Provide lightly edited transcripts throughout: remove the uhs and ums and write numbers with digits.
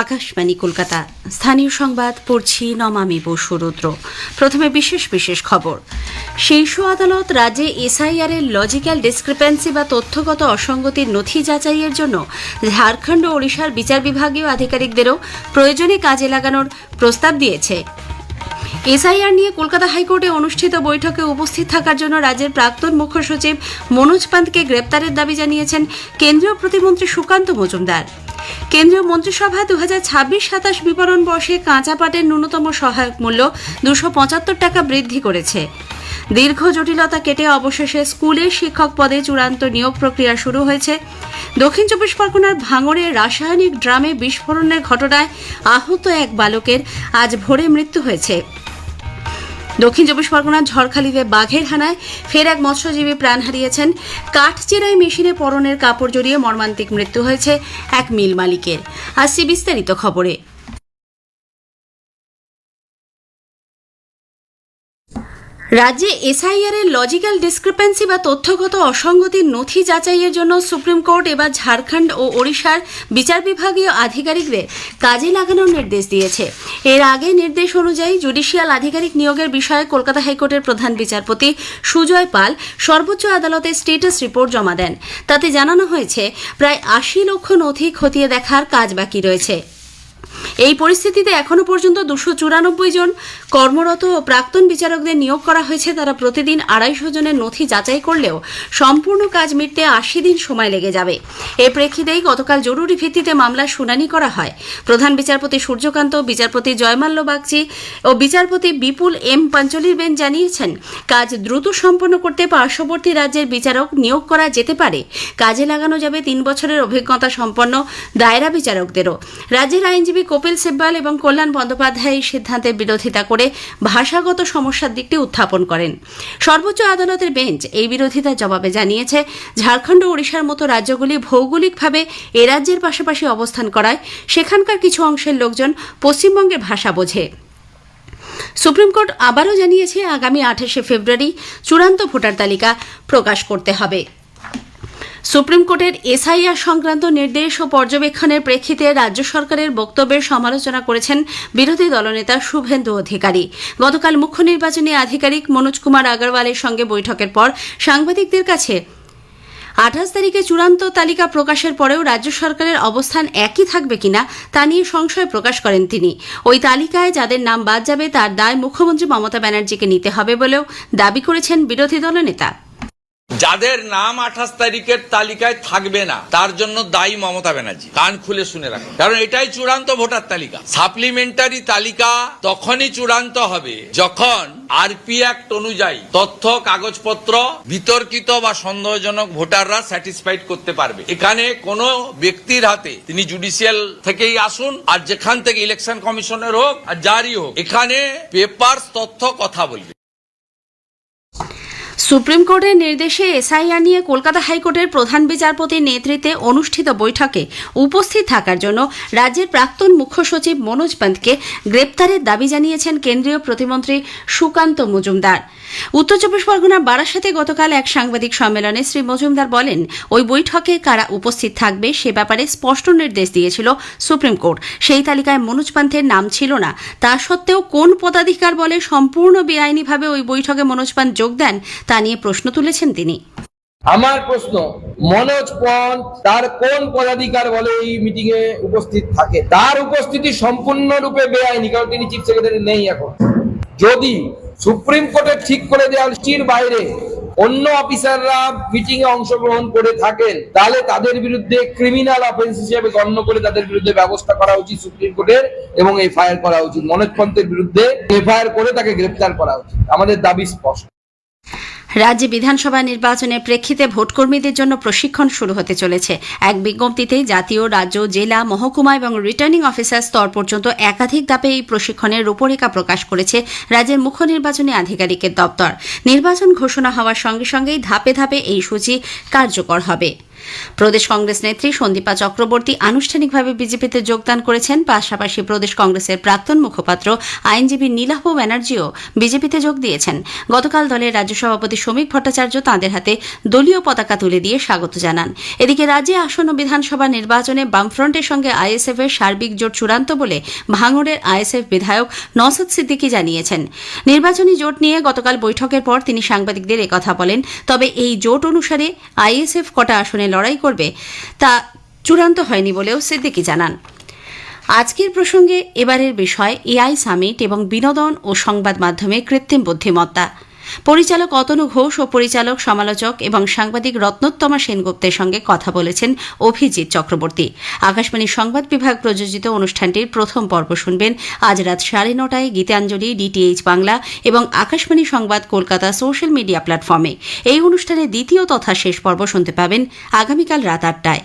আকাশবাণী কলকাতা। স্থানীয় সংবাদ পড়ছি নমামি বসু রুদ্র। প্রথমে বিশেষ বিশেষ খবর। শীর্ষ আদালত রাজ্যে এসআইআর এর লজিক্যাল ডিসক্রিপেন্সি বা তথ্যগত অসঙ্গতির নথি যাচাইয়ের জন্য ঝাড়খণ্ড ও ওড়িশার বিচার বিভাগীয় আধিকারিকদেরও প্রয়োজনে কাজে লাগানোর প্রস্তাব দিয়েছে। এসআইআর নিয়ে কলকাতা হাইকোর্টে অনুষ্ঠিত বৈঠকে উপস্থিত থাকার জন্য রাজ্যের প্রাক্তন মুখ্য সচিব মনোজ পান্তকে গ্রেপ্তারের দাবি জানিয়েছেন কেন্দ্রীয় প্রতিমন্ত্রী সুকান্ত মজুমদার। কেন্দ্রীয় মন্ত্রিসভা 2026-27 বিপণন বর্ষে কাঁচা পাটের ন্যূনতম সহায়ক মূল্য 275 টাকা বৃদ্ধি করেছে। দীর্ঘ জটিলতা কেটে অবশেষে স্কুলের শিক্ষক পদে চূড়ান্ত নিয়োগ প্রক্রিয়া শুরু হয়েছে। দক্ষিণ চব্বিশ পরগনার ভাঙড়ে রাসায়নিক ড্রামে বিস্ফোরণের ঘটনায় আহত এক বালকের আজ ভোরে মৃত্যু হয়েছে। দক্ষিণ চব্বিশ পরগনার ঝড়খালিতে বাঘের হানায় ফের এক মৎস্যজীবী প্রাণ হারিয়েছেন। কাঠ চেরাই মেশিনে পরনের কাপড় জড়িয়ে মর্মান্তিক মৃত্যু হয়েছে এক মিল মালিকের। আসছি বিস্তারিত খবরে। রাজ্যে এসআইআর এর লজিক্যাল ডিসক্রিপেন্সি বা তথ্যগত অসঙ্গতির নথি যাচাইয়ের জন্য সুপ্রিম কোর্ট এবার ঝাড়খণ্ড ও ওড়িশার বিচার বিভাগীয় আধিকারিকদের কাজে লাগানোর নির্দেশ দিয়েছে। এর আগে নির্দেশ অনুযায়ী জুডিশিয়াল আধিকারিক নিয়োগের বিষয়ে কলকাতা হাইকোর্টের প্রধান বিচারপতি সুজয় পাল সর্বোচ্চ আদালতে স্ট্যাটাস রিপোর্ট জমা দেন। তাতে জানানো হয়েছে প্রায় 80 লক্ষ নথি খতিয়ে দেখার কাজ বাকি রয়েছে। এই পরিস্থিতিতে এখনো পর্যন্ত 294 জন কর্মরত ও প্রাক্তন বিচারকদের নিয়োগ করা হয়েছে। তারা প্রতিদিন 250 জনের নথি যাচাই করলেও সম্পূর্ণ কাজ মিটতে 80 দিন সময় লেগে যাবে। এর প্রেক্ষিতেই গতকাল জরুরি ভিত্তিতে মামলার শুনানি করা হয়। প্রধান বিচারপতি সূর্যকান্ত, বিচারপতি জয়মাল্য বাগচি ও বিচারপতি বিপুল এম পাঞ্চলির বেঞ্চ জানিয়েছেন, কাজ দ্রুত সম্পন্ন করতে পার্শ্ববর্তী রাজ্যের বিচারক নিয়োগ করা যেতে পারে। কাজে লাগানো যাবে 3 বছরের অভিজ্ঞতা সম্পন্ন দায়রা বিচারকদেরও। রাজ্যের আইনজীবী কপিল সিব্বাল এবং কল্যাণ বন্দ্যোপাধ্যায় এই সিদ্ধান্তের বিরোধিতা করে ভাষাগত সমস্যার দিকটি উত্থাপন করেন। সর্বোচ্চ আদালতের বেঞ্চ এই বিরোধিতার জবাবে জানিয়েছে, ঝাড়খণ্ড ও ওড়িশার মতো রাজ্যগুলি ভৌগোলিকভাবে এ রাজ্যের পাশাপাশি অবস্থান করায় সেখানকার কিছু অংশের লোকজন পশ্চিমবঙ্গের ভাষা বোঝে। সুপ্রিম কোর্ট আবারও জানিয়েছে, আগামী 28শে ফেব্রুয়ারি চূড়ান্ত ভোটার তালিকা প্রকাশ করতে হবে। সুপ্রিম কোর্টের এসআইআর সংক্রান্ত নির্দেশ ও পর্যবেক্ষণের প্রেক্ষিতে রাজ্য সরকারের বক্তব্যের সমালোচনা করেছেন বিরোধী দলনেতা শুভেন্দু অধিকারী। গতকাল মুখ্য নির্বাচনী আধিকারিক মনোজ কুমার আগরওয়ালের সঙ্গে বৈঠকের পর সাংবাদিকদের কাছে 28 তারিখে চূড়ান্ত তালিকা প্রকাশের পরেও রাজ্য সরকারের অবস্থান একই থাকবে কিনা তা নিয়ে সংশয় প্রকাশ করেন তিনি। ওই তালিকায় যাদের নাম বাদ যাবে তার দায় মুখ্যমন্ত্রী মমতা ব্যানার্জিকে নিতে হবে বলেও দাবি করেছেন বিরোধী দলনেতা। যাদের নাম 28 তারিখের তালিকায় থাকবে না তার জন্য দায়ী মমতা ব্যানার্জি। কান খুলে শুনে রাখুন, কারণ এটাই চূড়ান্ত ভোটার তালিকা। সাপ্লিমেন্টারি তালিকা তখনই চূড়ান্ত হবে যখন আরপি অ্যাক্ট অনুযায়ী তথ্য কাগজপত্র বিতর্কিত বা সন্দেহজনক ভোটাররা স্যাটিসফাইড করতে পারবে। এখানে কোন ব্যক্তির হাতে, তিনি জুডিশিয়াল থেকেই আসুন আর যেখান থেকে ইলেকশন কমিশনের হোক আর যারই হোক, এখানে পেপারস তথ্য কথা বলবে। সুপ্রিম কোর্টের নির্দেশে এসআইআর নিয়ে কলকাতা হাইকোর্টের প্রধান বিচারপতির নেতৃত্বে অনুষ্ঠিত বৈঠকে উপস্থিত থাকার জন্য রাজ্যের প্রাক্তন মুখ্য সচিব মনোজ পান্তকে গ্রেপ্তারের দাবি জানিয়েছেন কেন্দ্রীয় প্রতিমন্ত্রী সুকান্ত মজুমদার। উত্তর চব্বিশ পরগনার বারাসাতে গতকাল এক সাংবাদিক সম্মেলনে শ্রী মজুমদার বলেন, ওই বৈঠকে কারা উপস্থিত থাকবে সে ব্যাপারে স্পষ্ট নির্দেশ দিয়েছিল সুপ্রিম কোর্ট। সেই তালিকায় মনোজ পান্থের নাম ছিল না। তা সত্ত্বেও কোন পদাধিকার বলে সম্পূর্ণ বেআইনিভাবে ওই বৈঠকে মনোজ পান্থ যোগ দেন তা নিয়ে প্রশ্ন তুলেছেন তিনি। আমার প্রশ্ন, মনোজ পন্থ তার কোন পদাধিকার বলে এই মিটিং এ উপস্থিত থাকে? তার উপস্থিতি সম্পূর্ণরূপে বেআইনি, কারণ তিনি চিফ সেক্রেটারি নেই এখন। যদি সুপ্রিম কোর্টে ঠিক করে দেওয়া লিস্টের বাইরে অন্য অফিসাররা মিটিং এ অংশগ্রহণ করে থাকেন, তাহলে তাদের বিরুদ্ধে ক্রিমিনাল অফেন্স হিসেবে গণ্য করে তাদের বিরুদ্ধে ব্যবস্থা করা উচিত সুপ্রিম কোর্টের, এবং এফআইআর করা উচিত। মনোজ পন্থের বিরুদ্ধে এফআইআর করে তাকে গ্রেফতার করা উচিত। আমাদের দাবি স্পষ্ট। রাজ্যে বিধানসভা নির্বাচনের প্রেক্ষিতে ভোটকর্মীদের জন্য প্রশিক্ষণ শুরু হতে চলেছে। এক বিজ্ঞপ্তিতে জাতীয়, রাজ্য, জেলা, মহকুমা এবং রিটার্নিং অফিসার স্তর পর্যন্ত একাধিক ধাপে এই প্রশিক্ষণের রূপরেখা প্রকাশ করেছে রাজ্যের মুখ্য নির্বাচনী আধিকারিকের দপ্তর। নির্বাচন ঘোষণা হওয়ার সঙ্গে সঙ্গেই ধাপে ধাপে এই সূচি কার্যকর হবে। প্রদেশ কংগ্রেস নেত্রী সন্দীপা চক্রবর্তী আনুষ্ঠানিকভাবে বিজেপিতে যোগদান করেছেন। পাশাপাশি প্রদেশ কংগ্রেসের প্রাক্তন মুখপাত্র আইনজীবী নীলাভ ব্যানার্জিও বিজেপিতে যোগ দিয়েছেন। গতকাল দলের রাজ্য সভাপতি শ্রমিক ভট্টাচার্য তাঁদের হাতে দলীয় পতাকা তুলে দিয়ে স্বাগত জানান। এদিকে রাজ্যে আসন্ন বিধানসভা নির্বাচনে বামফ্রন্টের সঙ্গে আইএসএফ এর সার্বিক জোট চূড়ান্ত বলে ভাঙড়ের আইএসএফ বিধায়ক নওশাদ সিদ্দিকী জানিয়েছেন। নির্বাচনী জোট নিয়ে গতকাল বৈঠকের পর তিনি সাংবাদিকদের একথা বলেন। তবে এই জোট অনুসারে আইএসএফ কটা আসনে লড়াই করবে তা চূড়ান্ত হয়নি বলেও সিদ্দিকী জানান। আজকের প্রসঙ্গে এবারের বিষয় এআই সামিট এবং বিনোদন ও সংবাদ মাধ্যমে কৃত্রিম বুদ্ধিমত্তা। পরিচালক অতনু ঘোষ ও পরিচালক সমালোচক এবং সাংবাদিক রত্নোত্তমা সেনগুপ্তের সঙ্গে কথা বলেছেন অভিজিৎ চক্রবর্তী। আকাশবাণীর সংবাদ বিভাগ প্রযোজিত অনুষ্ঠানটির প্রথম পর্ব শুনবেন আজ রাত 9:30টায় গীতাঞ্জলি, ডিটিএইচ বাংলা এবং আকাশবাণী সংবাদ কলকাতা সোশ্যাল মিডিয়া প্ল্যাটফর্মে। এই অনুষ্ঠানে দ্বিতীয় তথা শেষ পর্ব শুনতে পাবেন আগামীকাল রাত 8টায়।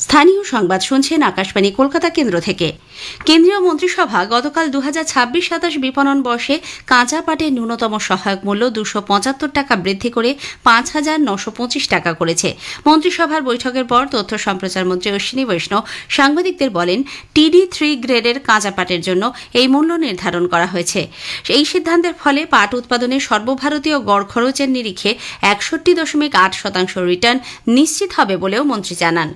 স্থানীয় সংবাদ শুনছেন আকাশবাণী কলকাতা কেন্দ্র থেকে। কেন্দ্রীয় মন্ত্রিসভা গতকাল 2026-27 বিপণন বর্ষে কাঁচা পাটের ন্যূনতম সহায়ক মূল্য 275 টাকা বৃদ্ধি করে 5,925 টাকা করেছে। মন্ত্রিসভার বৈঠকের পর তথ্য সম্প্রচার মন্ত্রী অশ্বিনী বৈষ্ণব সাংবাদিকদের বলেন, TD3 গ্রেডের কাঁচা পাটের জন্য এই মূল্য নির্ধারণ করা হয়েছে। এই সিদ্ধান্তের ফলে পাট উৎপাদনে সর্বভারতীয় গড় খরচের নিরিখে 61.8% রিটার্ন নিশ্চিত হবে বলেও মন্ত্রী জানান।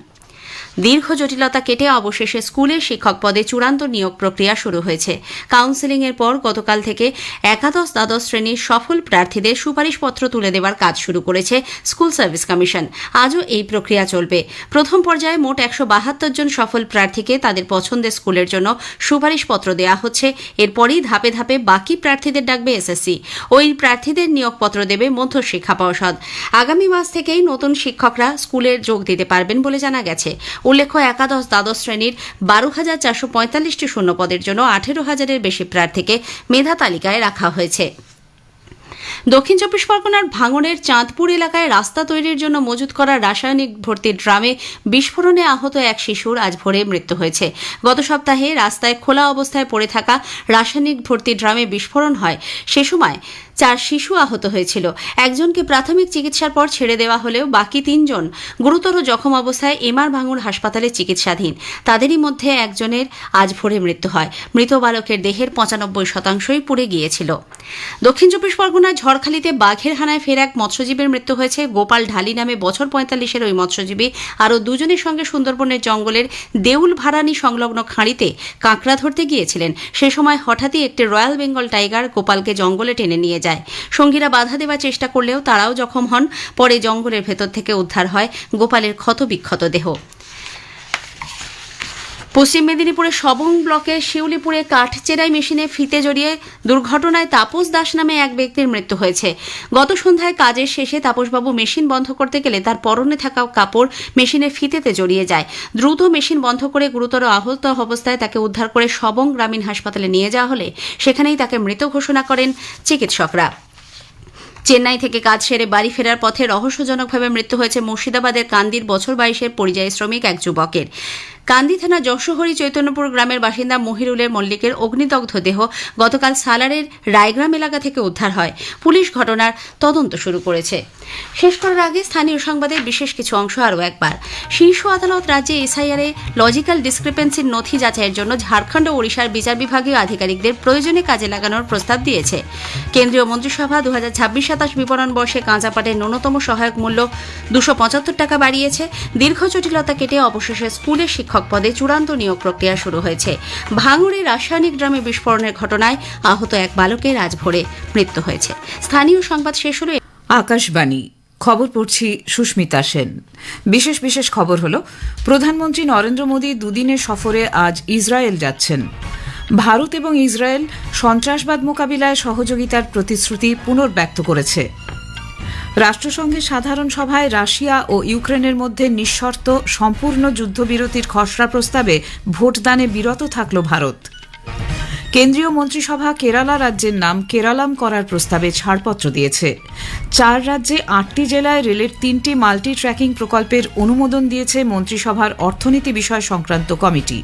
দীর্ঘ জটিলতা কেটে অবশেষে স্কুলের শিক্ষক পদে চূড়ান্ত নিয়োগ প্রক্রিয়া শুরু হয়েছে। কাউন্সেলিংয়ের পর গতকাল থেকে একাদশ দ্বাদশ শ্রেণীর সফল প্রার্থীদের সুপারিশপত্র তুলে দেওয়ার কাজ শুরু করেছে স্কুল সার্ভিস কমিশন। আজও এই প্রক্রিয়া চলবে। প্রথম পর্যায়ে মোট 172 জন সফল প্রার্থীকে তাদের পছন্দের স্কুলের জন্য সুপারিশপত্র দেওয়া হচ্ছে। এরপরই ধাপে ধাপে বাকি প্রার্থীদের ডাকবে এসএসসি। ওই প্রার্থীদের নিয়োগপত্র দেবে মধ্যশিক্ষা পর্ষদ। আগামী মাস থেকেই নতুন শিক্ষকরা স্কুলে যোগ দিতে পারবেন বলে জানা গেছে। উল্লেখ্য, একাদশ দ্বাদশ শ্রেণীর 12,445টি শূন্যপদের জন্য 18,000-এর বেশি প্রার্থীকে মেধা তালিকায় রাখা হয়েছে। দক্ষিণ চব্বিশ পরগনার ভাঙড়ের চাঁদপুর এলাকায় রাস্তা তৈরির জন্য মজুত করা রাসায়নিক ভর্তি ড্রামে বিস্ফোরণে আহত এক শিশুর আজ ভোরে মৃত্যু হয়েছে। গত সপ্তাহে রাস্তায় খোলা অবস্থায় পড়ে থাকা রাসায়নিক ভর্তি ড্রামে বিস্ফোরণ হয়। সে সময় 4 শিশু আহত হয়েছিল। একজনকে প্রাথমিক চিকিৎসার পর ছেড়ে দেওয়া হলেও বাকি 3 জন গুরুতর জখম অবস্থায় এমআর ভাঙড় হাসপাতালে চিকিৎসাধীন। তাদেরই মধ্যে একজনের আজ ভোরে মৃত্যু হয়। মৃত বালকের দেহের 95% পুড়ে গিয়েছিল। দক্ষিণ চব্বিশ পরগনার ঝড়খালিতে বাঘের হানায় ফের এক মৎস্যজীবীর মৃত্যু হয়েছে। গোপাল ঢালি নামে বছর 45-এর ওই মৎস্যজীবী আরও 2 জনের সঙ্গে সুন্দরবনের জঙ্গলের দেউল ভাড়ানি সংলগ্ন খাঁড়িতে কাঁকড়া ধরতে গিয়েছিলেন। সে সময় হঠাৎই একটি রয়্যাল বেঙ্গল টাইগার গোপালকে জঙ্গলে টেনে নিয়ে যায়। সঙ্গীরা বাধা দেওয়ার চেষ্টা করলেও তারাও জখম হন। পরে জঙ্গলের ভেতর থেকে উদ্ধার হয় গোপালের ক্ষতবিক্ষত দেহ। পশ্চিম মেদিনীপুরের সবং ব্লকের শিউলিপুরে কাঠ চেরাই মেশিনে ফিতে জড়িয়ে দুর্ঘটনায় তাপস দাস নামে এক ব্যক্তির মৃত্যু হয়েছে। গত সন্ধ্যায় কাজের শেষে তাপসবাবু মেশিন বন্ধ করতে গেলে তার পরনে থাকা কাপড় মেশিনের ফিতেতে জড়িয়ে যায়। দ্রুত মেশিন বন্ধ করে গুরুতর আহত অবস্থায় তাকে উদ্ধার করে সবং গ্রামীণ হাসপাতালে নিয়ে যাওয়া হলে সেখানেই তাকে মৃত ঘোষণা করেন চিকিৎসকরা। চেন্নাই থেকে কাজ সেরে বাড়ি ফেরার পথে রহস্যজনকভাবে মৃত্যু হয়েছে মুর্শিদাবাদের কান্দির বছর 22-এর পরিযায়ী শ্রমিক এক যুবকের। কান্দি থানা যশোহরি চৈতন্যপুর গ্রামের বাসিন্দা মহিরুলের মল্লিকের অগ্নিদগ্ধ দেহ গতকাল সালারের রায়গ্রাম এলাকা থেকে উদ্ধার হয়। পুলিশ ঘটনার তদন্ত শুরু করেছে। শেষ করার আগে স্থানীয় সংবাদের বিশেষ কিছু অংশ আরও একবার। শীর্ষ আদালত রাজ্যে এসআইআরে লজিক্যাল ডিসক্রিপেন্সির নথি যাচাইয়ের জন্য ঝাড়খণ্ড ও ওড়িশার বিচার বিভাগীয় আধিকারিকদের প্রয়োজনে কাজে লাগানোর প্রস্তাব দিয়েছে। কেন্দ্রীয় মন্ত্রিসভা 2026-27 বিপণন বর্ষে কাঁচা পাটের ন্যূনতম সহায়ক মূল্য 275 টাকা বাড়িয়েছে। দীর্ঘ জটিলতা কেটে অবশেষে স্কুলের শিক্ষক পদে চূড়ান্ত নিয়োগ প্রক্রিয়া শুরু হয়েছে। ভাঙড়ে রাসায়নিক ড্রামে বিস্ফোরণের ঘটনায় আহত এক বালকের আজ ভোরে মৃত্যু হয়েছে। স্থানীয় সংবাদ শেষ হলো। আকাশবাণী খবর পড়ছি সুস্মিতা সেন। বিশেষ বিশেষ খবর হলো, প্রধানমন্ত্রী নরেন্দ্র মোদী 2 দিনের সফরে আজ ইসরায়েল যাচ্ছেন। ভারত এবং ইসরায়েল সন্ত্রাসবাদ মোকাবিলায় সহযোগিতার প্রতিশ্রুতি পুনর্ব্যক্ত করেছে। রাষ্ট্রসংঘের সাধারণ সভায় রাশিয়া ও ইউক্রেনের মধ্যে নিঃশর্ত সম্পূর্ণ যুদ্ধবিরতির খসড়া প্রস্তাবে ভোটদানে বিরত থাকল ভারত। কেন্দ্রীয় মন্ত্রিসভা কেরালা রাজ্যের নাম কেরালাম করার প্রস্তাবে ছাড়পত্র দিয়েছে। 4 রাজ্যে 8টি জেলায় রেলের 3টি মাল্টি ট্র্যাকিং প্রকল্পের অনুমোদন দিয়েছে মন্ত্রিসভার অর্থনীতি বিষয় সংক্রান্ত কমিটি।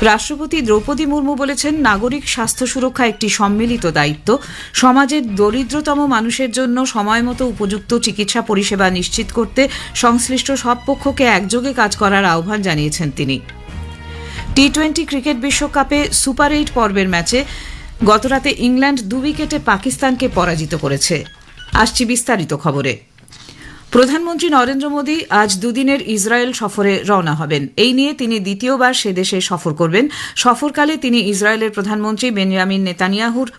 রাষ্ট্রপতি দ্রৌপদী মুর্মু বলেছেন, নাগরিক স্বাস্থ্য সুরক্ষা একটি সম্মিলিত দায়িত্ব। সমাজের দরিদ্রতম মানুষের জন্য সময়মতো উপযুক্ত চিকিৎসা পরিষেবা নিশ্চিত করতে সংশ্লিষ্ট সব পক্ষকে একযোগে কাজ করার আহ্বান জানিয়েছেন তিনি। টি-20 ক্রিকেট বিশ্বকাপে সুপার 8 পর্বের ম্যাচে গতরাতে ইংল্যান্ড 2 উইকেটে পাকিস্তানকে পরাজিত করেছে। আসছি বিস্তারিত খবরে। প্রধানমন্ত্রী নরেন্দ্র মোদী আজ দুদিনের ইসরায়েল সফরে রওনা হবেন। এই নিয়ে তিনি দ্বিতীয়বার সে দেশে সফর করবেন। সফরকালে তিনি ইসরায়েলের প্রধানমন্ত্রী বেনিয়ামিন নেতানিয়াহুর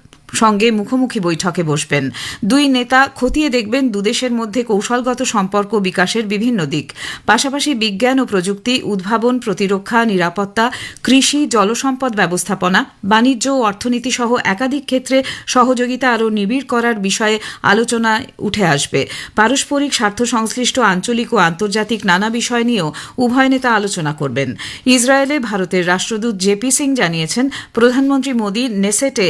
সঙ্গে মুখোমুখি বৈঠকে বসবেন। দুই নেতা খতিয়ে দেখবেন দুদেশের মধ্যে কৌশলগত সম্পর্ক বিকাশের বিভিন্ন দিক, পাশাপাশি বিজ্ঞান ও প্রযুক্তি, উদ্ভাবন, প্রতিরক্ষা, নিরাপত্তা, কৃষি, জলসম্পদ ব্যবস্থাপনা, বাণিজ্য ও অর্থনীতি সহ একাধিক ক্ষেত্রে সহযোগিতা আরও নিবিড় করার বিষয়ে আলোচনায় উঠে আসবে। পারস্পরিক স্বার্থ সংশ্লিষ্ট আঞ্চলিক ও আন্তর্জাতিক নানা বিষয় নিয়েও উভয় নেতা আলোচনা করবেন। ইসরায়েলে ভারতের রাষ্ট্রদূত জেপি সিং জানিয়েছেন, প্রধানমন্ত্রী মোদী নেসেটে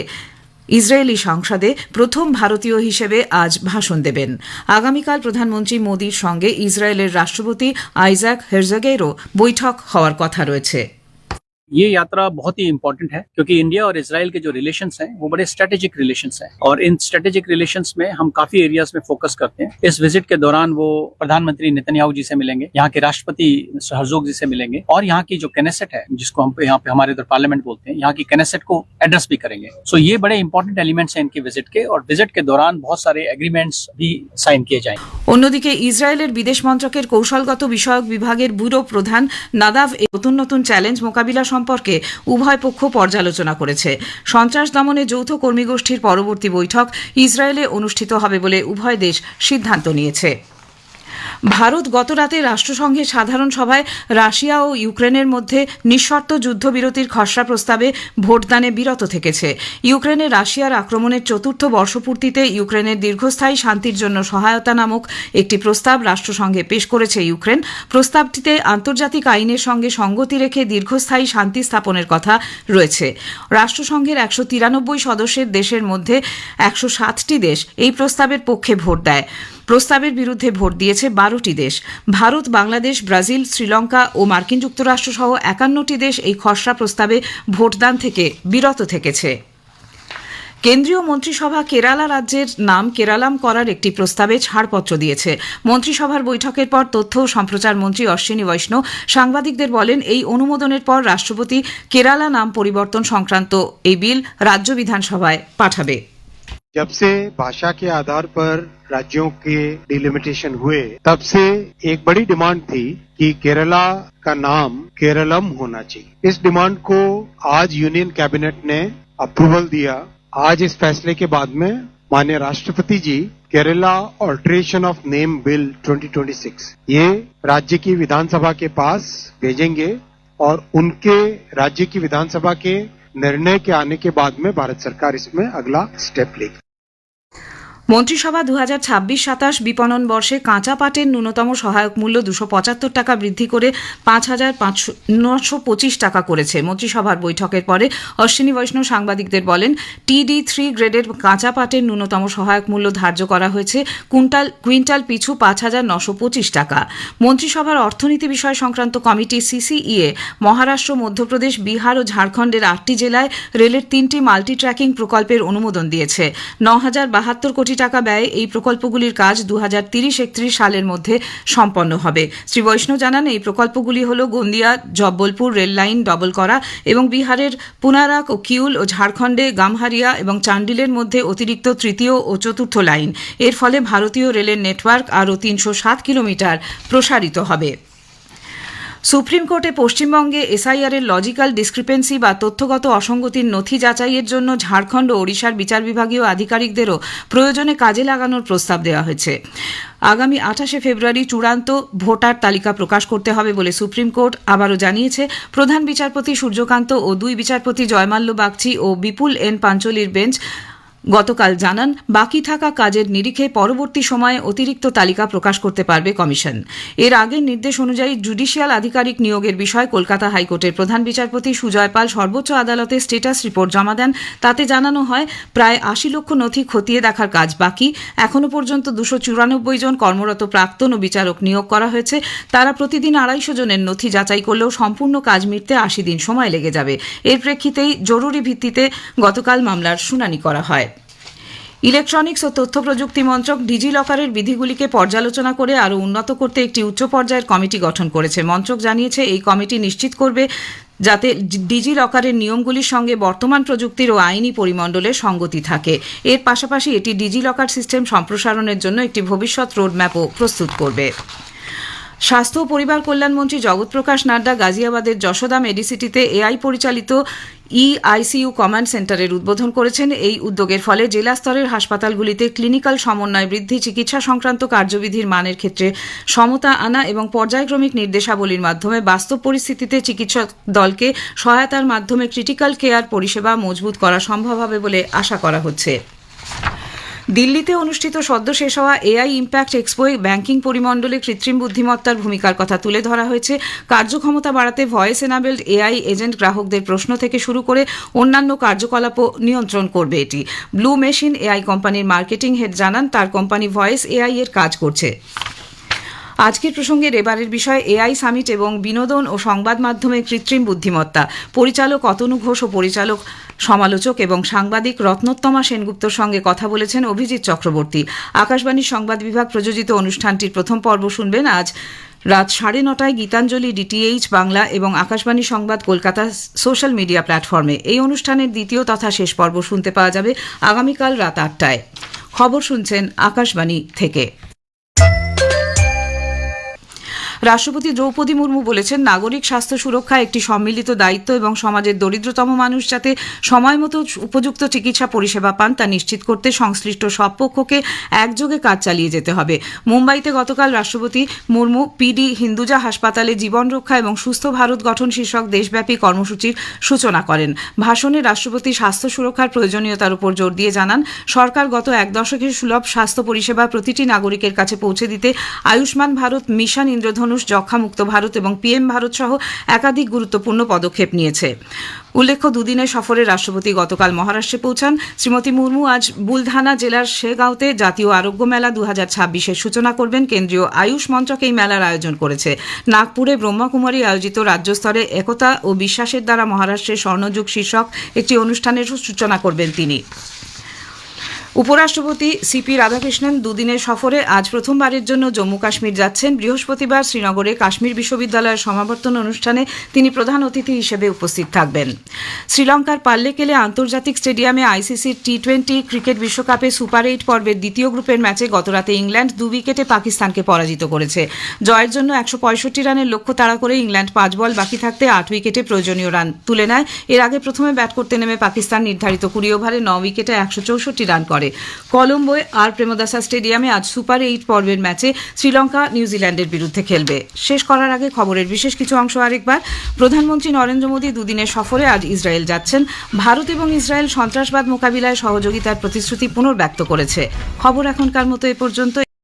ইসরায়েলি সংসদে প্রথম ভারতীয় হিসেবে আজ ভাষণ দেবেন। আগামীকাল প্রধানমন্ত্রী মোদীর সঙ্গে ইসরায়েলের রাষ্ট্রপতি আইজাক হেরজগেরও বৈঠক হওয়ার কথা রয়েছে। ये यात्रा बहुत ही इंपॉर्टेंट है क्योंकि इंडिया और इजराइल के जो रिलेशंस हैं वो बड़े स्ट्रेटेजिक रिलेशंस हैं और इन स्ट्रेटेजिक रिलेशंस में हम काफी एरियाज में फोकस करते हैं। इस विजिट के दौरान वो प्रधानमंत्री नेतन्याहू जी से मिलेंगे, यहाँ के राष्ट्रपति हर्जोग जी से मिलेंगे और यहाँ की जो कैनेसेट है, जिसको हम यहाँ पे हमारे इधर पार्लियामेंट बोलते हैं, यहाँ की कैनेसेट को एड्रेस भी करेंगे। सो ये बड़े इंपॉर्टेंट एलिमेंट्स हैं इनकी विजिट के और विजिट के दौरान बहुत सारे एग्रीमेंट्स भी साइन किए जाएंगे। অন্যদিকে ইসরায়েলের বিদেশ মন্ত্রকের কৌশলগত বিষয়ক বিভাগের ব্যুরো প্রধান নাদাভ নতুন নতুন চ্যালেঞ্জ মোকাবিলা সম্পর্কে উভয় পক্ষ পর্যালোচনা করেছে। সন্ত্রাস দমনে যৌথ কর্মীগোষ্ঠীর পরবর্তী বৈঠক ইসরায়েলে অনুষ্ঠিত হবে বলে উভয় দেশ সিদ্ধান্ত নিয়েছে। ভারত গতরাতে রাষ্ট্রসংঘের সাধারণ সভায় রাশিয়া ও ইউক্রেনের মধ্যে নিঃশর্ত যুদ্ধবিরতির খসড়া প্রস্তাবে ভোটদানে বিরত থেকেছে। ইউক্রেনে রাশিয়ার আক্রমণের চতুর্থ বর্ষপূর্তিতে ইউক্রেনের দীর্ঘস্থায়ী শান্তির জন্য সহায়তা নামক একটি প্রস্তাব রাষ্ট্রসংঘে পেশ করেছে ইউক্রেন। প্রস্তাবটিতে আন্তর্জাতিক আইনের সঙ্গে সঙ্গতি রেখে দীর্ঘস্থায়ী শান্তি স্থাপনের কথা রয়েছে। রাষ্ট্রসংঘের 193 সদস্যের দেশের মধ্যে 107টি দেশ এই প্রস্তাবের পক্ষে ভোট দেয়। প্রস্তাবের বিরুদ্ধে ভোট দিয়েছে 12টি দেশ। ভারত, বাংলাদেশ, ব্রাজিল, শ্রীলঙ্কা ও মার্কিন যুক্তরাষ্ট্র সহ 51টি দেশ এই খসড়া প্রস্তাবে ভোটদান থেকে বিরত থেকেছে। কেন্দ্রীয় মন্ত্রিসভা কেরালা রাজ্যের নাম কেরালাম করার একটি প্রস্তাবে ছাড়পত্র দিয়েছে। মন্ত্রিসভার বৈঠকের পর তথ্য ও সম্প্রচার মন্ত্রী অশ্বিনী বৈষ্ণব সাংবাদিকদের বলেন, এই অনুমোদনের পর রাষ্ট্রপতি কেরালা নাম পরিবর্তন সংক্রান্ত এই বিল রাজ্য বিধানসভায় পাঠাবে। जब से भाषा के आधार पर राज्यों के डिलिमिटेशन हुए, तब से एक बड़ी डिमांड थी कि केरला का नाम केरलम होना चाहिए। इस डिमांड को आज यूनियन कैबिनेट ने अप्रूवल दिया। आज इस फैसले के बाद में माननीय राष्ट्रपति ji Kerala alteration of name bill 2026 ये राज्य की विधानसभा के पास भेजेंगे और उनके राज्य की विधानसभा के निर्णय के आने के बाद में भारत सरकार इसमें अगला स्टेप लेगी। মন্ত্রিসভা 2026-27 বিপণন বর্ষে কাঁচা পাটের ন্যূনতম সহায়ক মূল্য 275 টাকা বৃদ্ধি করে 5,925 টাকা করেছে। মন্ত্রিসভার বৈঠকের পরে অশ্বিনী বৈষ্ণব সাংবাদিকদের বলেন, TD3 গ্রেডের কাঁচা পাটের ন্যূনতম সহায়ক মূল্য ধার্য করা হয়েছে কুইন্টাল পিছু 5,925 টাকা। মন্ত্রিসভার অর্থনীতি বিষয় সংক্রান্ত কমিটি CCEA মহারাষ্ট্র, মধ্যপ্রদেশ, বিহার ও ঝাড়খণ্ডের 8টি জেলায় রেলের 3টি মাল্টি ট্র্যাকিং প্রকল্পের অনুমোদন দিয়েছে। 9,072 কোটি টাকা ব্যয়ে এই প্রকল্পগুলির কাজ 2030-31 সালের মধ্যে সম্পন্ন হবে। শ্রী বৈষ্ণব জানান, এই প্রকল্পগুলি হল গোন্দিয়া জব্বলপুর রেল লাইন ডবল করা এবং বিহারের পুনারাক ও কিউল ও ঝাড়খণ্ডে গামহারিয়া এবং চান্ডিলের মধ্যে অতিরিক্ত তৃতীয় ও চতুর্থ লাইন। এর ফলে ভারতীয় রেলের নেটওয়ার্ক আরও 307 কিলোমিটার প্রসারিত হবে। সুপ্রিম কোর্টে পশ্চিমবঙ্গে এসআইআর এর লজিক্যাল ডিসক্রিপেন্সি বা তথ্যগত অসঙ্গতির নথি যাচাইয়ের জন্য ঝাড়খণ্ড ও ওড়িশার বিচার বিভাগীয় আধিকারিকদেরও প্রয়োজনে কাজে লাগানোর প্রস্তাব দেওয়া হয়েছে। আগামী 28 ফেব্রুয়ারি চূড়ান্ত ভোটার তালিকা প্রকাশ করতে হবে বলে সুপ্রিম কোর্ট আবারও জানিয়েছে। প্রধান বিচারপতি সূর্যকান্ত ও 2 বিচারপতি জয়মাল্য বাগচি ও বিপুল এন পাঞ্চলির বেঞ্চ গতকাল জানান বাকি থাকা কাজের নিরিখে পরবর্তী সময়ে অতিরিক্ত তালিকা প্রকাশ করতে পারবে কমিশন। এর আগের নির্দেশ অনুযায়ী জুডিশিয়াল আধিকারিক নিয়োগের বিষয়ে কলকাতা হাইকোর্টের প্রধান বিচারপতি সুজয় পাল সর্বোচ্চ আদালতে স্ট্যাটাস রিপোর্ট জমা দেন। তাতে জানানো হয় প্রায় ৮০ লক্ষ নথি খতিয়ে দেখার কাজ বাকি। এখনও পর্যন্ত 294 জন কর্মরত প্রাক্তন ও বিচারক নিয়োগ করা হয়েছে। তারা প্রতিদিন 250 জনের নথি যাচাই করলেও সম্পূর্ণ কাজ মিটতে 80 দিন সময় লেগে যাবে। এর প্রেক্ষিতেই জরুরি ভিত্তিতে গতকাল মামলার শুনানি করা হয়। ইলেকট্রনিক্স ও তথ্য প্রযুক্তি মন্ত্রক ডিজি লকারের বিধিগুলিকে পর্যালোচনা করে আরও উন্নত করতে একটি উচ্চ পর্যায়ের কমিটি গঠন করেছে। মন্ত্রক জানিয়েছে এই কমিটি নিশ্চিত করবে যাতে ডিজি লকারের নিয়মগুলির সঙ্গে বর্তমান প্রযুক্তির ও আইনি পরিমণ্ডলের সঙ্গতি থাকে। এর পাশাপাশি এটি ডিজি লকার সিস্টেম সম্প্রসারণের জন্য একটি ভবিষ্যৎ রোডম্যাপও প্রস্তুত করবে। স্বাস্থ্য ও পরিবার কল্যাণমন্ত্রী জগৎপ্রকাশ নাড্ডা গাজিয়াবাদের যশোদা মেডিসিটিতে এআই পরিচালিত আইসিইউ কমান্ড সেন্টারের উদ্বোধন করেছেন। এই উদ্যোগের ফলে জেলা স্তরের হাসপাতালগুলিতে ক্লিনিক্যাল সমন্বয় বৃদ্ধি, চিকিৎসা সংক্রান্ত কার্যবিধির মানের ক্ষেত্রে সমতা আনা এবং পর্যায়ক্রমিক নির্দেশাবলীর মাধ্যমে বাস্তব পরিস্থিতিতে চিকিৎসক দলকে সহায়তার মাধ্যমে ক্রিটিক্যাল কেয়ার পরিষেবা মজবুত করা সম্ভব হবে বলে আশা করা হচ্ছে। দিল্লিতে অনুষ্ঠিত সদ্য শেষ হওয়া এআই ইম্প্যাক্ট এক্সপোয় ব্যাংকিং পরিমণ্ডলে কৃত্রিম বুদ্ধিমত্তার ভূমিকার কথা তুলে ধরা হয়েছে। কার্যক্ষমতা বাড়াতে ভয়েস এনাবেলড এআই এজেন্ট গ্রাহকদের প্রশ্ন থেকে শুরু করে অন্যান্য কার্যকলাপও নিয়ন্ত্রণ করবে এটি। ব্লু মেশিন এআই কোম্পানির মার্কেটিং হেড জানান তার কোম্পানি ভয়েস এআই এর কাজ করছে। আজকের প্রসঙ্গের এবারের বিষয় এআই সামিট এবং বিনোদন ও সংবাদ মাধ্যমে কৃত্রিম বুদ্ধিমত্তা। পরিচালক অতনু ঘোষ ও পরিচালক সমালোচক এবং সাংবাদিক রত্নোত্তমা সেনগুপ্তর সঙ্গে কথা বলেছেন অভিজিৎ চক্রবর্তী। আকাশবাণীর সংবাদ বিভাগ প্রযোজিত অনুষ্ঠানটির প্রথম পর্ব শুনবেন আজ রাত 9:30 গীতাঞ্জলি ডিটিএইচ বাংলা এবং আকাশবাণী সংবাদ কলকাতা সোশ্যাল মিডিয়া প্ল্যাটফর্মে। এই অনুষ্ঠানের দ্বিতীয় তথা শেষ পর্ব শুনতে পাওয়া যাবে আগামীকাল রাত 8টায়। খবর শুনছেন আকাশবাণী থেকে। রাষ্ট্রপতি দ্রৌপদী মুর্মু বলেছেন নাগরিক স্বাস্থ্য সুরক্ষা একটি সম্মিলিত দায়িত্ব এবং সমাজের দরিদ্রতম মানুষ যাতে সময় মতো উপযুক্ত চিকিৎসা পরিষেবা পান তা নিশ্চিত করতে সংশ্লিষ্ট সব পক্ষকে একযোগে কাজ চালিয়ে যেতে হবে। মুম্বাইতে গতকাল রাষ্ট্রপতি মুর্মু পিডি হিন্দুজা হাসপাতালে জীবন রক্ষা এবং সুস্থ ভারত গঠন শীর্ষক দেশব্যাপী কর্মসূচির সূচনা করেন। ভাষণে রাষ্ট্রপতি স্বাস্থ্য সুরক্ষার প্রয়োজনীয়তার উপর জোর দিয়ে জানান সরকার গত 1 দশকের সুলভ স্বাস্থ্য পরিষেবা প্রতিটি নাগরিকের কাছে পৌঁছে দিতে আয়ুষ্মান ভারত মিশন ইন্দ্রধনুষ, যক্ষ্মামুক্ত ভারত এবং পিএম ভারত সহ একাধিক গুরুত্বপূর্ণ পদক্ষেপ নিয়েছে। উল্লেখ্য, দুদিনের সফরে রাষ্ট্রপতি গতকাল মহারাষ্ট্রে পৌঁছান। শ্রীমতী মুর্মু আজ বুলধানা জেলার শেগাঁওতে জাতীয় আরোগ্য মেলা 2026-এর সূচনা করবেন। কেন্দ্রীয় আয়ুষ মন্ত্রক এই মেলার আয়োজন করেছে। নাগপুরে ব্রহ্মাকুমারী আয়োজিত রাজ্যস্তরে একতা ও বিশ্বাসের দ্বারা মহারাষ্ট্রের স্বর্ণযুগ শীর্ষক একটি অনুষ্ঠানের সূচনা করবেন তিনি। উপরাষ্ট্রপতি সিপি রাধাকৃষ্ণন দুদিনের সফরে আজ প্রথমবারের জন্য জম্মু কাশ্মীর যাচ্ছেন। বৃহস্পতিবার শ্রীনগরে কাশ্মীর বিশ্ববিদ্যালয়ের সমাবর্তন অনুষ্ঠানে তিনি প্রধান অতিথি হিসেবে উপস্থিত থাকবেন। শ্রীলঙ্কার পাল্লেকেলে আন্তর্জাতিক স্টেডিয়ামে আইসিসির টি20 ক্রিকেট বিশ্বকাপে সুপার 8 পর্বের দ্বিতীয় গ্রুপের ম্যাচে গতরাতে ইংল্যান্ড 2 উইকেটে পাকিস্তানকে পরাজিত করেছে। জয়ের জন্য 165 রানের লক্ষ্য তাড়া করে ইংল্যান্ড 5 বল বাকি থাকতে 8 উইকেটে প্রয়োজনীয় রান তুলে নেয়। এর আগে প্রথমে ব্যাট করতে নেমে পাকিস্তান নির্ধারিত 20 ওভারে 9 উইকেটে 164 রান করে। কলম্বোয় আর প্রেমদাসা স্টেডিয়ামে আজ সুপার 8 পর্বের ম্যাচে শ্রীলঙ্কা নিউজিল্যান্ডের বিরুদ্ধে খেলবে। শেষ করার আগে খবরের বিশেষ কিছু অংশ আরেকবার। প্রধানমন্ত্রী নরেন্দ্র মোদী দুদিনের সফরে আজ ইসরায়েল যাচ্ছেন। ভারত এবং ইসরায়েল সন্ত্রাসবাদ মোকাবিলায় সহযোগিতার প্রতিশ্রুতি পুনর্ব্যক্ত করেছে। খবর এখনকার মতো এ পর্যন্ত।